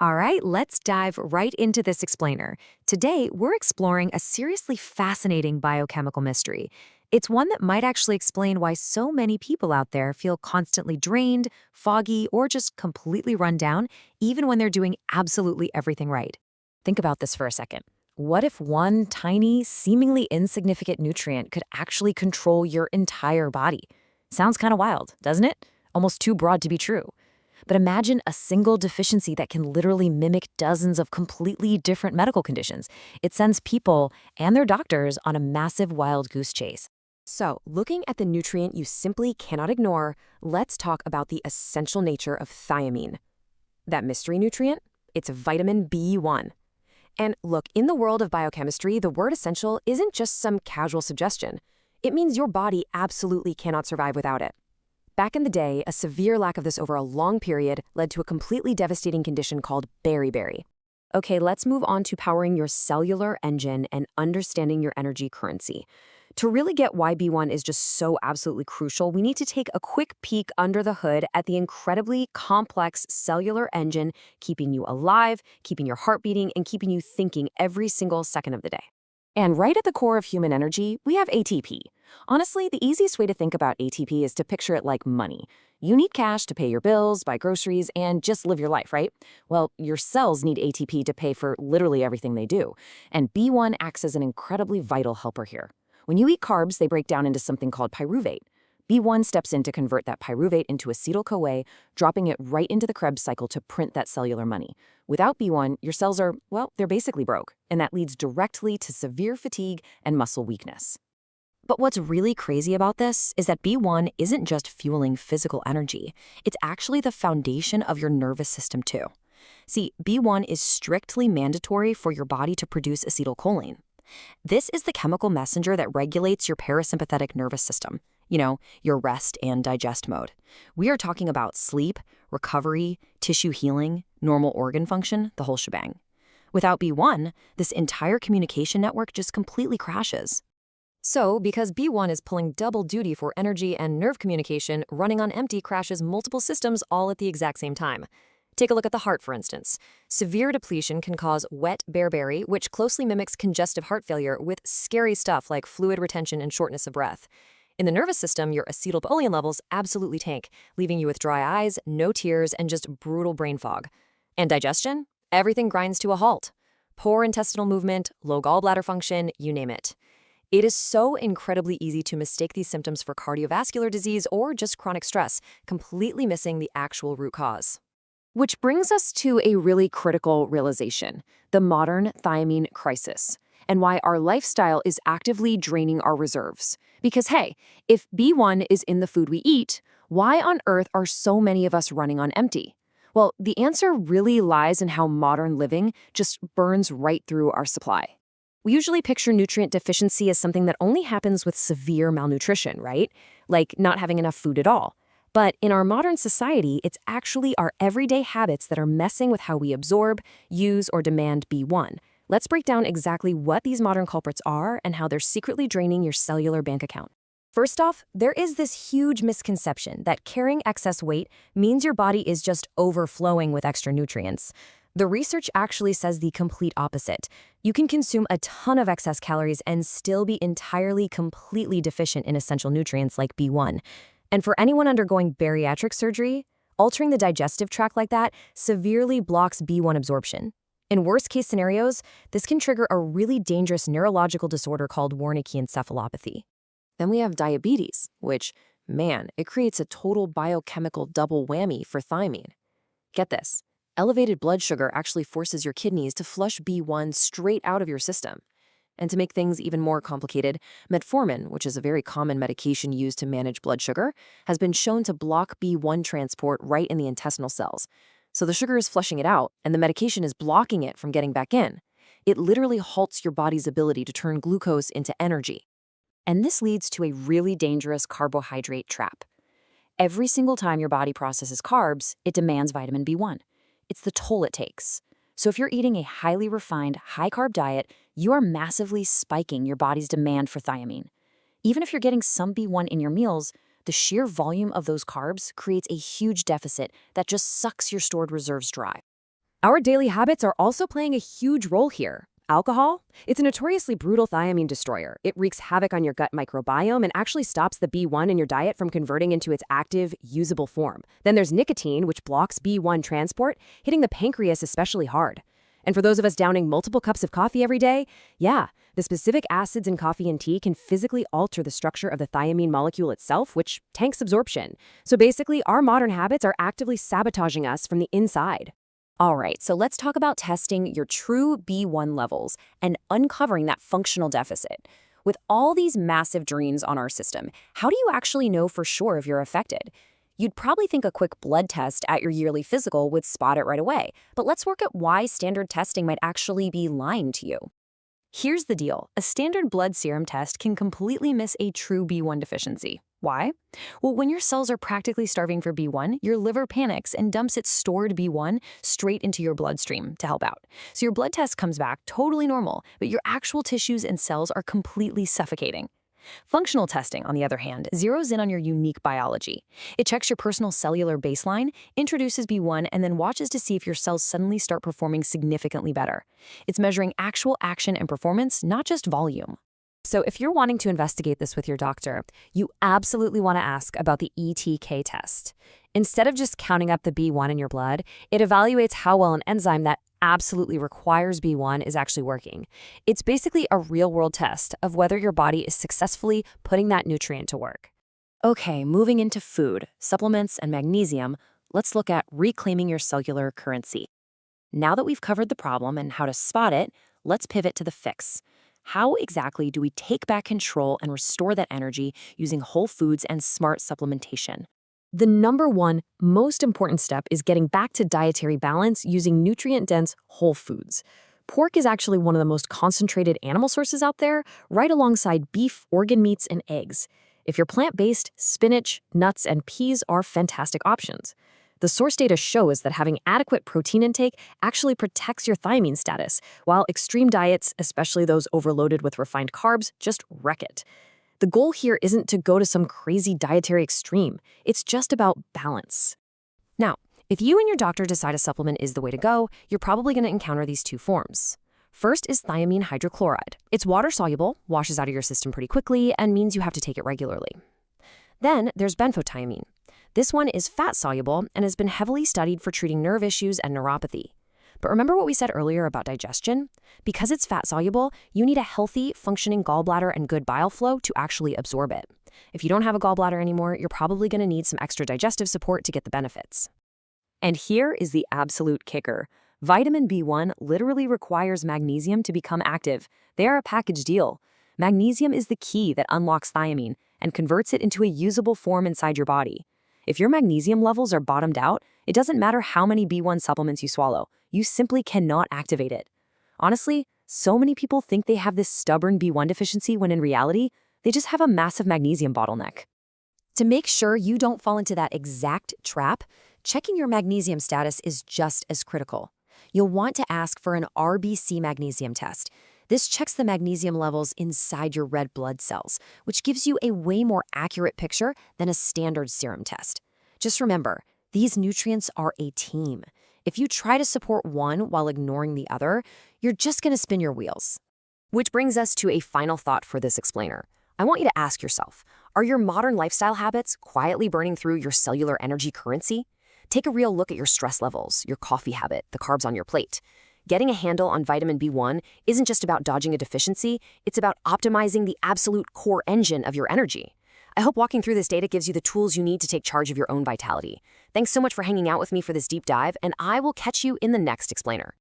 All right, let's dive right into this explainer. Today, we're exploring a seriously fascinating biochemical mystery. It's one that might actually explain why so many people out there feel constantly drained, foggy, or just completely run down, even when they're doing absolutely everything right. Think about this for a second. What if one tiny, seemingly insignificant nutrient could actually control your entire body? Sounds kind of wild, doesn't it? Almost too broad to be true. But imagine a single deficiency that can literally mimic dozens of completely different medical conditions. It sends people and their doctors on a massive wild goose chase. So, looking at the nutrient you simply cannot ignore, let's talk about the essential nature of thiamine. That mystery nutrient? It's vitamin B1. And look, in the world of biochemistry, the word essential isn't just some casual suggestion. It means your body absolutely cannot survive without it. Back in the day, a severe lack of this over a long period led to a completely devastating condition called beriberi. Okay, let's move on to powering your cellular engine and understanding your energy currency. To really get why B1 is just so absolutely crucial, we need to take a quick peek under the hood at the incredibly complex cellular engine keeping you alive, keeping your heart beating, and keeping you thinking every single second of the day. And right at the core of human energy, we have ATP. Honestly, the easiest way to think about ATP is to picture it like money. You need cash to pay your bills, buy groceries, and just live your life, right? Well, your cells need ATP to pay for literally everything they do. And B1 acts as an incredibly vital helper here. When you eat carbs, they break down into something called pyruvate. B1 steps in to convert that pyruvate into acetyl-CoA, dropping it right into the Krebs cycle to print that cellular money. Without B1, your cells are, well, they're basically broke, and that leads directly to severe fatigue and muscle weakness. But what's really crazy about this is that B1 isn't just fueling physical energy. It's actually the foundation of your nervous system too. See, B1 is strictly mandatory for your body to produce acetylcholine. This is the chemical messenger that regulates your parasympathetic nervous system, your rest and digest mode. We are talking about sleep, recovery, tissue healing, normal organ function, the whole shebang. Without B1, this entire communication network just completely crashes. So, because B1 is pulling double duty for energy and nerve communication, running on empty crashes multiple systems all at the exact same time. Take a look at the heart, for instance. Severe depletion can cause wet beriberi, which closely mimics congestive heart failure with scary stuff like fluid retention and shortness of breath. In the nervous system, your acetylcholine levels absolutely tank, leaving you with dry eyes, no tears, and just brutal brain fog. And digestion? Everything grinds to a halt. Poor intestinal movement, low gallbladder function, you name it. It is so incredibly easy to mistake these symptoms for cardiovascular disease or just chronic stress, completely missing the actual root cause. Which brings us to a really critical realization, the modern thiamine crisis, and why our lifestyle is actively draining our reserves. Because hey, if B1 is in the food we eat, why on earth are so many of us running on empty? Well, the answer really lies in how modern living just burns right through our supply. We usually picture nutrient deficiency as something that only happens with severe malnutrition, right? Like not having enough food at all. But in our modern society, it's actually our everyday habits that are messing with how we absorb, use, or demand B1. Let's break down exactly what these modern culprits are and how they're secretly draining your cellular bank account. First off, there is this huge misconception that carrying excess weight means your body is just overflowing with extra nutrients. The research actually says the complete opposite. You can consume a ton of excess calories and still be entirely, completely deficient in essential nutrients like B1. And for anyone undergoing bariatric surgery, altering the digestive tract like that severely blocks B1 absorption. In worst-case scenarios, this can trigger a really dangerous neurological disorder called Wernicke encephalopathy. Then we have diabetes, which, man, it creates a total biochemical double whammy for thiamine. Get this. Elevated blood sugar actually forces your kidneys to flush B1 straight out of your system. And to make things even more complicated, metformin, which is a very common medication used to manage blood sugar, has been shown to block B1 transport right in the intestinal cells. So the sugar is flushing it out, and the medication is blocking it from getting back in. It literally halts your body's ability to turn glucose into energy. And this leads to a really dangerous carbohydrate trap. Every single time your body processes carbs, it demands vitamin B1. It's the toll it takes. So if you're eating a highly refined, high-carb diet, you are massively spiking your body's demand for thiamine. Even if you're getting some B1 in your meals, the sheer volume of those carbs creates a huge deficit that just sucks your stored reserves dry. Our daily habits are also playing a huge role here. Alcohol? It's a notoriously brutal thiamine destroyer. It wreaks havoc on your gut microbiome and actually stops the B1 in your diet from converting into its active, usable form. Then there's nicotine, which blocks B1 transport, hitting the pancreas especially hard. And for those of us downing multiple cups of coffee every day, yeah, the specific acids in coffee and tea can physically alter the structure of the thiamine molecule itself, which tanks absorption. So basically, our modern habits are actively sabotaging us from the inside. All right, so let's talk about testing your true B1 levels and uncovering that functional deficit. With all these massive drains on our system, how do you actually know for sure if you're affected? You'd probably think a quick blood test at your yearly physical would spot it right away, but let's work at why standard testing might actually be lying to you. Here's the deal. A standard blood serum test can completely miss a true B1 deficiency. Why? Well, when your cells are practically starving for B1, your liver panics and dumps its stored B1 straight into your bloodstream to help out. So your blood test comes back totally normal, but your actual tissues and cells are completely suffocating. Functional testing, on the other hand, zeroes in on your unique biology. It checks your personal cellular baseline, introduces B1, and then watches to see if your cells suddenly start performing significantly better. It's measuring actual action and performance, not just volume. So if you're wanting to investigate this with your doctor, you absolutely want to ask about the ETK test. Instead of just counting up the B1 in your blood, it evaluates how well an enzyme that absolutely requires B1 is actually working. It's basically a real-world test of whether your body is successfully putting that nutrient to work. Okay, moving into food, supplements, and magnesium, let's look at reclaiming your cellular currency. Now that we've covered the problem and how to spot it, let's pivot to the fix. How exactly do we take back control and restore that energy using whole foods and smart supplementation? The number one most important step is getting back to dietary balance using nutrient-dense whole foods. Pork is actually one of the most concentrated animal sources out there, right alongside beef, organ meats, and eggs. If you're plant-based, spinach, nuts, and peas are fantastic options. The source data shows that having adequate protein intake actually protects your thiamine status, while extreme diets, especially those overloaded with refined carbs, just wreck it. The goal here isn't to go to some crazy dietary extreme. It's just about balance. Now, if you and your doctor decide a supplement is the way to go, you're probably going to encounter these two forms. First is thiamine hydrochloride. It's water-soluble, washes out of your system pretty quickly, and means you have to take it regularly. Then there's benfotiamine. This one is fat-soluble and has been heavily studied for treating nerve issues and neuropathy. But remember what we said earlier about digestion? Because it's fat-soluble, you need a healthy, functioning gallbladder and good bile flow to actually absorb it. If you don't have a gallbladder anymore, you're probably going to need some extra digestive support to get the benefits. And here is the absolute kicker. Vitamin B1 literally requires magnesium to become active. They are a package deal. Magnesium is the key that unlocks thiamine and converts it into a usable form inside your body. If your magnesium levels are bottomed out, it doesn't matter how many B1 supplements you swallow. You simply cannot activate it. Honestly, so many people think they have this stubborn B1 deficiency when in reality, they just have a massive magnesium bottleneck. To make sure you don't fall into that exact trap, checking your magnesium status is just as critical. You'll want to ask for an RBC magnesium test. This checks the magnesium levels inside your red blood cells, which gives you a way more accurate picture than a standard serum test. Just remember, these nutrients are a team. If you try to support one while ignoring the other, you're just going to spin your wheels. Which brings us to a final thought for this explainer. I want you to ask yourself, are your modern lifestyle habits quietly burning through your cellular energy currency? Take a real look at your stress levels, your coffee habit, the carbs on your plate. Getting a handle on vitamin B1 isn't just about dodging a deficiency, it's about optimizing the absolute core engine of your energy. I hope walking through this data gives you the tools you need to take charge of your own vitality. Thanks so much for hanging out with me for this deep dive, and I will catch you in the next explainer.